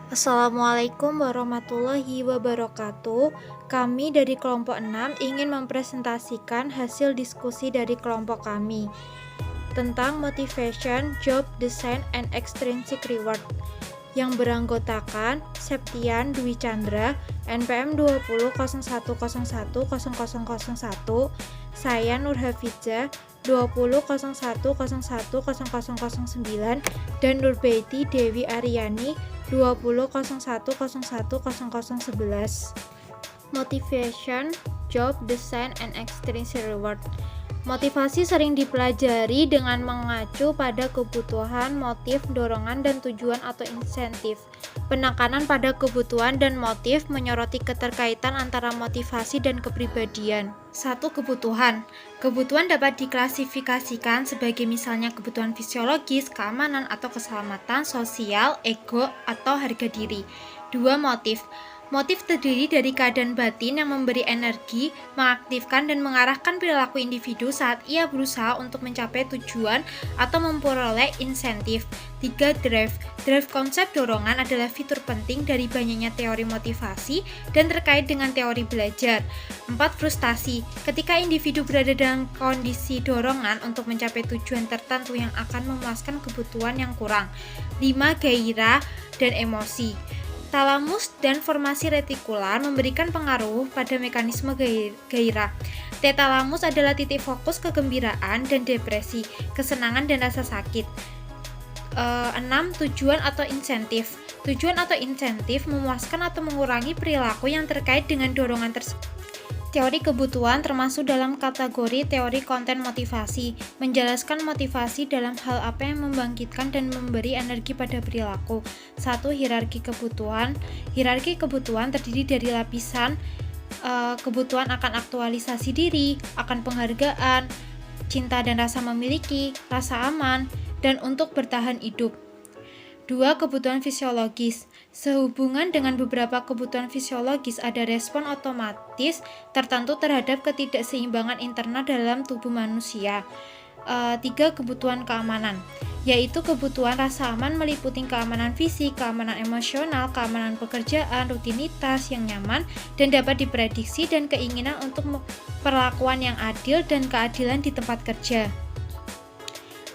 Assalamualaikum warahmatullahi wabarakatuh. Kami dari kelompok 6 ingin mempresentasikan hasil diskusi dari kelompok kami tentang motivation, job design, and extrinsic reward yang beranggotakan Septian Dwi Chandra, NPM 20.01.01.0001, saya Nur Hafizah 20.01.01.0009, dan Nurbaiti Dewi Aryani 20.01.01.0011. Motivation, job design, and extrinsic reward. Motivasi sering dipelajari dengan mengacu pada kebutuhan, motif, dorongan, dan tujuan atau insentif. Penekanan pada kebutuhan dan motif menyoroti keterkaitan antara motivasi dan kepribadian. 1. Kebutuhan. Kebutuhan dapat diklasifikasikan sebagai misalnya kebutuhan fisiologis, keamanan atau keselamatan, sosial, ego, atau harga diri. 2. Motif. Motif terdiri dari keadaan batin yang memberi energi, mengaktifkan dan mengarahkan perilaku individu saat ia berusaha untuk mencapai tujuan atau memperoleh insentif. 3. Drive. Drive konsep dorongan adalah fitur penting dari banyaknya teori motivasi dan terkait dengan teori belajar. 4. Frustasi. Ketika individu berada dalam kondisi dorongan untuk mencapai tujuan tertentu yang akan memuaskan kebutuhan yang kurang. 5. Gairah dan emosi. Talamus dan formasi retikular memberikan pengaruh pada mekanisme gairah. T-talamus adalah titik fokus kegembiraan dan depresi, kesenangan dan rasa sakit. 6. Tujuan atau insentif. Tujuan atau insentif memuaskan atau mengurangi perilaku yang terkait dengan dorongan tersebut. Teori kebutuhan termasuk dalam kategori teori konten motivasi, menjelaskan motivasi dalam hal apa yang membangkitkan dan memberi energi pada perilaku. 1. Hierarki kebutuhan. Hierarki kebutuhan terdiri dari lapisan kebutuhan akan aktualisasi diri, akan penghargaan, cinta dan rasa memiliki, rasa aman, dan untuk bertahan hidup. 2. Kebutuhan fisiologis. Sehubungan dengan beberapa kebutuhan fisiologis ada respon otomatis tertentu terhadap ketidakseimbangan internal dalam tubuh manusia. 3. Kebutuhan keamanan, yaitu kebutuhan rasa aman meliputi keamanan fisik, keamanan emosional, keamanan pekerjaan, rutinitas yang nyaman dan dapat diprediksi, dan keinginan untuk perlakuan yang adil dan keadilan di tempat kerja.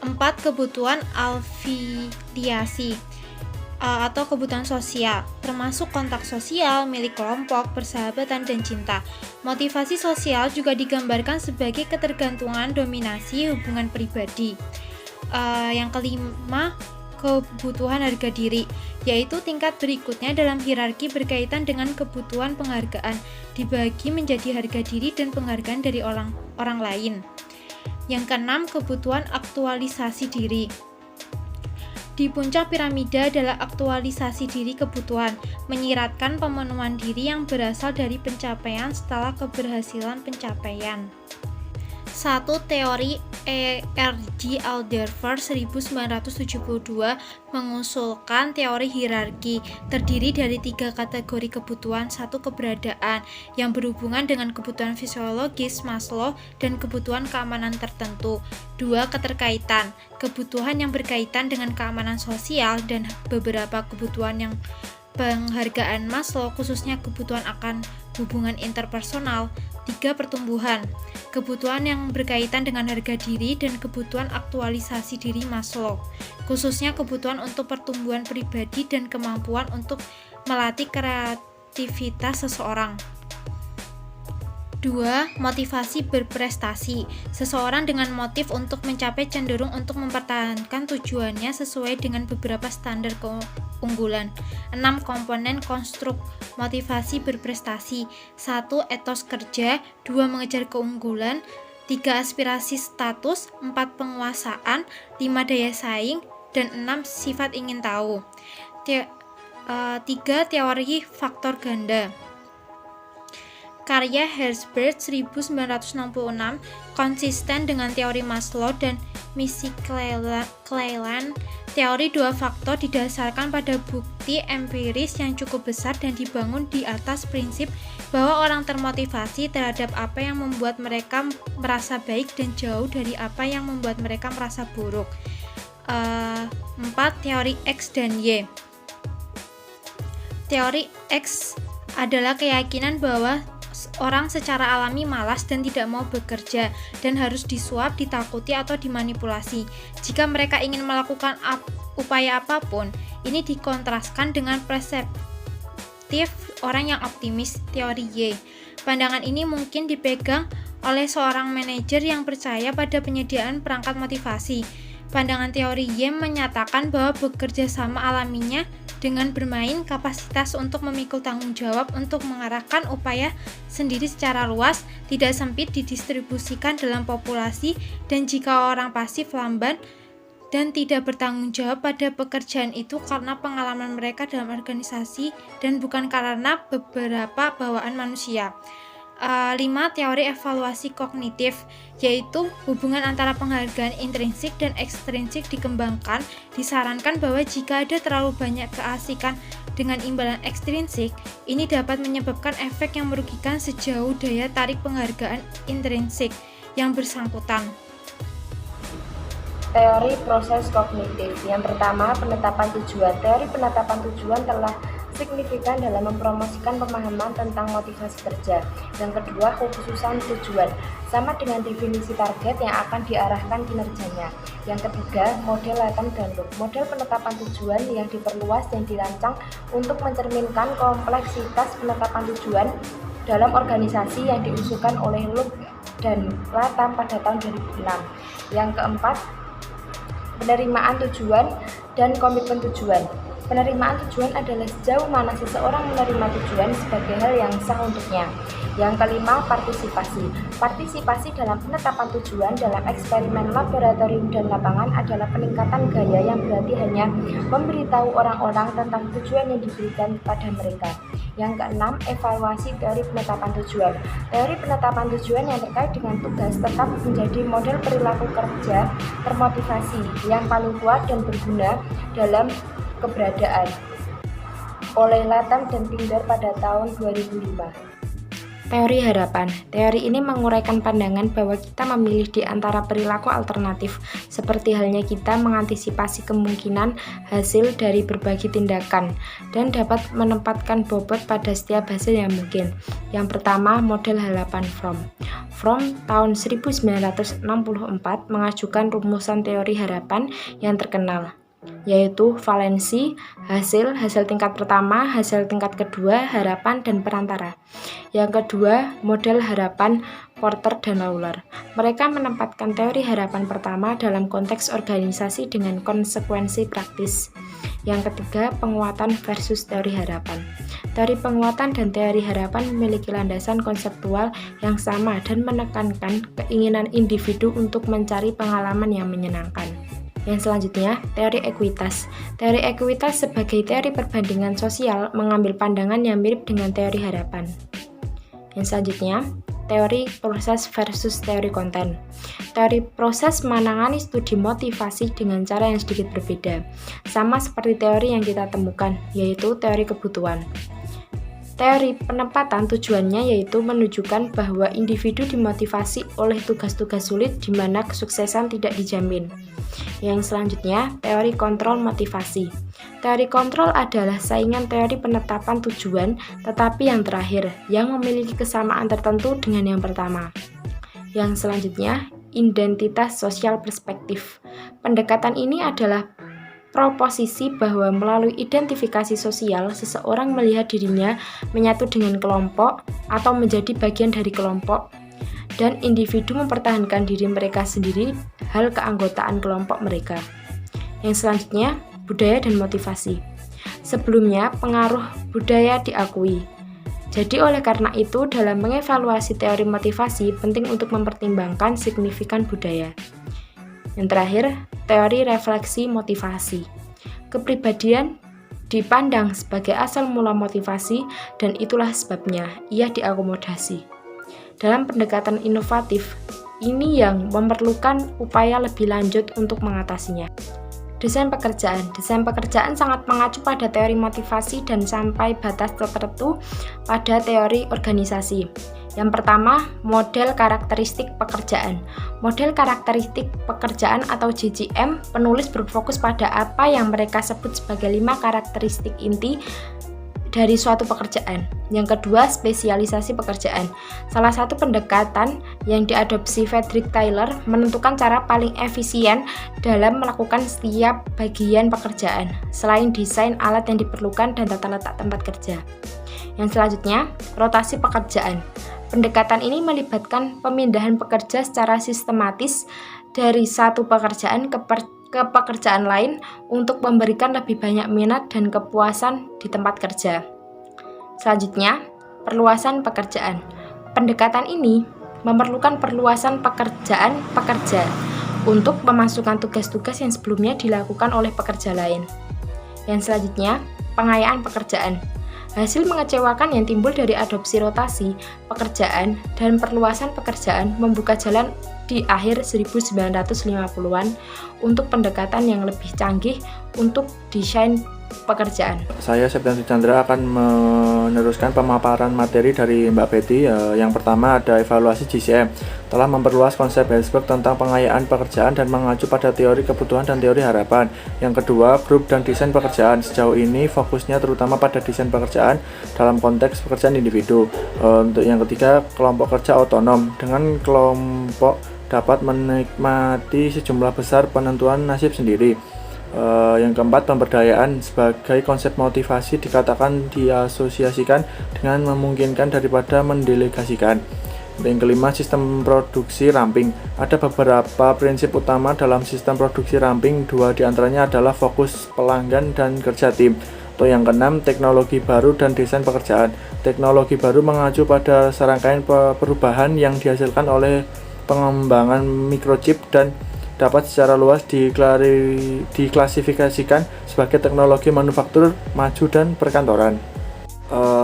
4. Kebutuhan afiliasi atau kebutuhan sosial, termasuk kontak sosial, milik kelompok, persahabatan, dan cinta. Motivasi sosial juga digambarkan sebagai ketergantungan dominasi hubungan pribadi. Yang kelima, kebutuhan harga diri, yaitu tingkat berikutnya dalam hierarki berkaitan dengan kebutuhan penghargaan, dibagi menjadi harga diri dan penghargaan dari orang lain. Yang keenam, kebutuhan aktualisasi diri. Di puncak piramida adalah aktualisasi diri kebutuhan, menyiratkan pemenuhan diri yang berasal dari pencapaian setelah keberhasilan pencapaian. 1. Teori E.R.G. Alderfer 1972 mengusulkan teori hierarki terdiri dari 3 kategori kebutuhan. 1. Keberadaan yang berhubungan dengan kebutuhan fisiologis Maslow dan kebutuhan keamanan tertentu. 2. Keterkaitan, kebutuhan yang berkaitan dengan keamanan sosial dan beberapa kebutuhan yang penghargaan Maslow, khususnya kebutuhan akan hubungan interpersonal. 3. Pertumbuhan, kebutuhan yang berkaitan dengan harga diri dan kebutuhan aktualisasi diri Maslow, khususnya kebutuhan untuk pertumbuhan pribadi dan kemampuan untuk melatih kreativitas seseorang. 2. Motivasi berprestasi. Seseorang dengan motif untuk mencapai cenderung untuk mempertahankan tujuannya sesuai dengan beberapa standar keunggulan. 6. Komponen konstruk motivasi berprestasi. 1. Etos kerja. 2. Mengejar keunggulan. 3. Aspirasi status. 4. Penguasaan. 5. Daya saing. Dan 6. Sifat ingin tahu. 3. Teori faktor ganda. Karya Herzberg 1966 konsisten dengan teori Maslow dan Missy Cleland. Teori 2 faktor didasarkan pada bukti empiris yang cukup besar dan dibangun di atas prinsip bahwa orang termotivasi terhadap apa yang membuat mereka merasa baik dan jauh dari apa yang membuat mereka merasa buruk. 4. Teori X dan Y. Teori X adalah keyakinan bahwa orang secara alami malas dan tidak mau bekerja dan harus disuap, ditakuti, atau dimanipulasi. Jika mereka ingin melakukan upaya apapun, ini dikontraskan dengan perspektif orang yang optimis, teori Y. Pandangan ini mungkin dipegang oleh seorang manajer yang percaya pada penyediaan perangkat motivasi. Pandangan teori Y menyatakan bahwa bekerja sama alaminya dengan bermain kapasitas untuk memikul tanggung jawab untuk mengarahkan upaya sendiri secara luas, tidak sempit didistribusikan dalam populasi, dan jika orang pasif, lamban, dan tidak bertanggung jawab pada pekerjaan itu karena pengalaman mereka dalam organisasi dan bukan karena beberapa bawaan manusia. 5. Teori evaluasi kognitif, yaitu hubungan antara penghargaan intrinsik dan ekstrinsik dikembangkan. Disarankan bahwa jika ada terlalu banyak keasikan dengan imbalan ekstrinsik, ini dapat menyebabkan efek yang merugikan sejauh daya tarik penghargaan intrinsik yang bersangkutan. Teori proses kognitif. Yang pertama, penetapan tujuan. Teori penetapan tujuan telah signifikan dalam mempromosikan pemahaman tentang motivasi kerja. Yang kedua, kekhususan tujuan, sama dengan definisi target yang akan diarahkan kinerjanya. Yang ketiga, model latent dan loop. Model penetapan tujuan yang diperluas dan dirancang untuk mencerminkan kompleksitas penetapan tujuan dalam organisasi yang diusulkan oleh Loop dan Latham pada tahun 2006. Yang keempat, penerimaan tujuan dan komitmen tujuan. Penerimaan tujuan adalah sejauh mana seseorang menerima tujuan sebagai hal yang sah untuknya. Yang kelima, partisipasi. Partisipasi dalam penetapan tujuan dalam eksperimen laboratorium dan lapangan adalah peningkatan gaya yang berarti hanya memberitahu orang-orang tentang tujuan yang diberikan kepada mereka. Yang keenam, evaluasi teori penetapan tujuan. Teori penetapan tujuan yang terkait dengan tugas tetap menjadi model perilaku kerja termotivasi yang paling kuat dan berguna dalam keberadaan oleh Latham dan Pinder pada tahun 2005. Teori harapan. Teori ini menguraikan pandangan bahwa kita memilih di antara perilaku alternatif, seperti halnya kita mengantisipasi kemungkinan hasil dari berbagai tindakan, dan dapat menempatkan bobot pada setiap hasil yang mungkin. Yang pertama, model harapan Fromm. Fromm tahun 1964 mengajukan rumusan teori harapan yang terkenal, yaitu valensi, hasil tingkat pertama, hasil tingkat kedua, harapan, dan perantara. Yang kedua, model harapan Porter dan Lawler. Mereka menempatkan teori harapan pertama dalam konteks organisasi dengan konsekuensi praktis. Yang ketiga, penguatan versus teori harapan. Teori penguatan dan teori harapan memiliki landasan konseptual yang sama dan menekankan keinginan individu untuk mencari pengalaman yang menyenangkan. Yang selanjutnya, teori ekuitas. Teori ekuitas sebagai teori perbandingan sosial mengambil pandangan yang mirip dengan teori harapan. Yang selanjutnya, teori proses versus teori konten. Teori proses menangani studi motivasi dengan cara yang sedikit berbeda, sama seperti teori yang kita temukan, yaitu teori kebutuhan. Teori penempatan tujuannya yaitu menunjukkan bahwa individu dimotivasi oleh tugas-tugas sulit di mana kesuksesan tidak dijamin. Yang selanjutnya, teori kontrol motivasi. Teori kontrol adalah saingan teori penetapan tujuan, tetapi yang terakhir, yang memiliki kesamaan tertentu dengan yang pertama. Yang selanjutnya, identitas sosial perspektif. Pendekatan ini adalah proposisi bahwa melalui identifikasi sosial, seseorang melihat dirinya menyatu dengan kelompok atau menjadi bagian dari kelompok, dan individu mempertahankan diri mereka sendiri hal keanggotaan kelompok mereka. Yang selanjutnya, budaya dan motivasi. Sebelumnya, pengaruh budaya diakui. Jadi oleh karena itu, dalam mengevaluasi teori motivasi, penting untuk mempertimbangkan signifikan budaya. Yang terakhir, teori refleksi motivasi. Kepribadian dipandang sebagai asal mula motivasi dan itulah sebabnya ia diakomodasi. Dalam pendekatan inovatif, ini yang memerlukan upaya lebih lanjut untuk mengatasinya. Desain pekerjaan. Desain pekerjaan sangat mengacu pada teori motivasi dan sampai batas tertentu pada teori organisasi. Yang pertama, model karakteristik pekerjaan. Model karakteristik pekerjaan atau JCM, penulis berfokus pada apa yang mereka sebut sebagai 5 karakteristik inti dari suatu pekerjaan. Yang kedua, spesialisasi pekerjaan. Salah satu pendekatan yang diadopsi Frederick Taylor menentukan cara paling efisien dalam melakukan setiap bagian pekerjaan, selain desain alat yang diperlukan dan tata letak tempat kerja. Yang selanjutnya, rotasi pekerjaan. Pendekatan ini melibatkan pemindahan pekerja secara sistematis dari satu pekerjaan ke pekerjaan lain untuk memberikan lebih banyak minat dan kepuasan di tempat kerja. Selanjutnya, perluasan pekerjaan. Pendekatan ini memerlukan perluasan pekerjaan pekerja untuk memasukkan tugas-tugas yang sebelumnya dilakukan oleh pekerja lain. Yang selanjutnya, pengayaan pekerjaan. Hasil mengecewakan yang timbul dari adopsi rotasi pekerjaan dan perluasan pekerjaan membuka jalan di akhir 1950-an untuk pendekatan yang lebih canggih untuk desain pekerjaan. Saya Septian Chandra akan meneruskan pemaparan materi dari Mbak Betty. Yang pertama ada evaluasi GCM. Telah memperluas konsep Herzberg tentang pengayaan pekerjaan dan mengacu pada teori kebutuhan dan teori harapan. Yang kedua, grup dan desain pekerjaan. Sejauh ini fokusnya terutama pada desain pekerjaan dalam konteks pekerjaan individu. Untuk yang ketiga, kelompok kerja otonom. Dengan kelompok dapat menikmati sejumlah besar penentuan nasib sendiri. Yang keempat, pemberdayaan. Sebagai konsep motivasi dikatakan diasosiasikan dengan memungkinkan daripada mendelegasikan. Yang kelima, sistem produksi ramping. Ada beberapa prinsip utama dalam sistem produksi ramping, dua diantaranya adalah fokus pelanggan dan kerja tim. Atau yang keenam, teknologi baru dan desain pekerjaan. Teknologi baru mengacu pada serangkaian perubahan yang dihasilkan oleh pengembangan microchip dan dapat secara luas diklasifikasikan sebagai teknologi manufaktur maju dan perkantoran.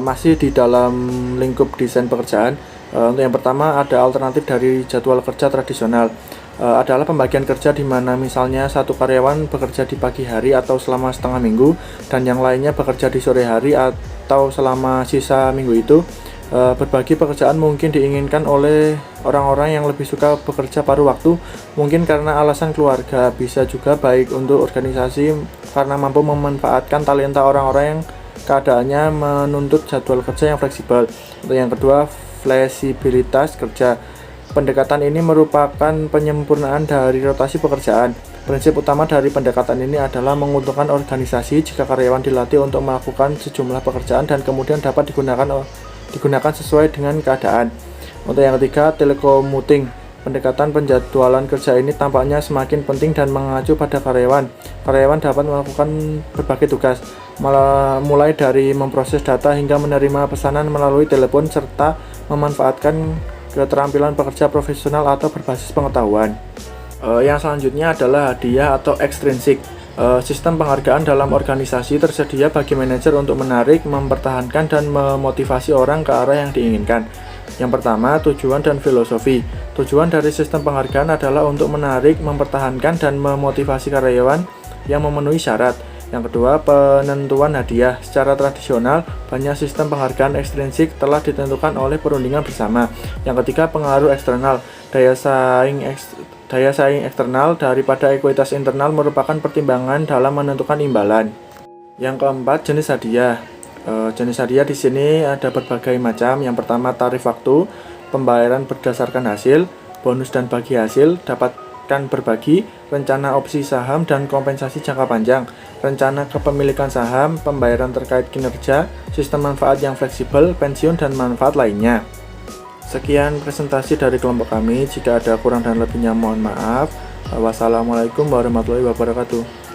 Masih di dalam lingkup desain pekerjaan, untuk yang pertama ada alternatif dari jadwal kerja tradisional. Adalah pembagian kerja di mana misalnya satu karyawan bekerja di pagi hari atau selama setengah minggu dan yang lainnya bekerja di sore hari atau selama sisa minggu itu. Berbagi pekerjaan mungkin diinginkan oleh orang-orang yang lebih suka bekerja paruh waktu, mungkin karena alasan keluarga, bisa juga baik untuk organisasi karena mampu memanfaatkan talenta orang-orang yang keadaannya menuntut jadwal kerja yang fleksibel. Untuk yang kedua, fleksibilitas kerja. Pendekatan ini merupakan penyempurnaan dari rotasi pekerjaan. Prinsip utama dari pendekatan ini adalah menguntungkan organisasi jika karyawan dilatih untuk melakukan sejumlah pekerjaan dan kemudian dapat digunakan sesuai dengan keadaan. Untuk yang ketiga, telekommuting. Pendekatan penjadwalan kerja ini tampaknya semakin penting dan mengacu pada karyawan. Karyawan dapat melakukan berbagai tugas, mulai dari memproses data hingga menerima pesanan melalui telepon serta memanfaatkan keterampilan pekerja profesional atau berbasis pengetahuan. Yang selanjutnya adalah hadiah atau extrinsic. Sistem penghargaan dalam organisasi tersedia bagi manajer untuk menarik, mempertahankan, dan memotivasi orang ke arah yang diinginkan. Yang pertama, tujuan dan filosofi. Tujuan dari sistem penghargaan adalah untuk menarik, mempertahankan, dan memotivasi karyawan yang memenuhi syarat. Yang kedua, penentuan hadiah. Secara tradisional, banyak sistem penghargaan ekstrinsik telah ditentukan oleh perundingan bersama. Yang ketiga, pengaruh eksternal. Daya saing eksternal daripada ekuitas internal merupakan pertimbangan dalam menentukan imbalan. Yang keempat, jenis hadiah. Jenis hadiah di sini ada berbagai macam. Yang pertama, tarif waktu, pembayaran berdasarkan hasil, bonus dan bagi hasil, dapatkan berbagi, rencana opsi saham dan kompensasi jangka panjang, rencana kepemilikan saham, pembayaran terkait kinerja, sistem manfaat yang fleksibel, pensiun dan manfaat lainnya. Sekian presentasi dari kelompok kami. Jika ada kurang dan lebihnya mohon maaf. Wassalamualaikum warahmatullahi wabarakatuh.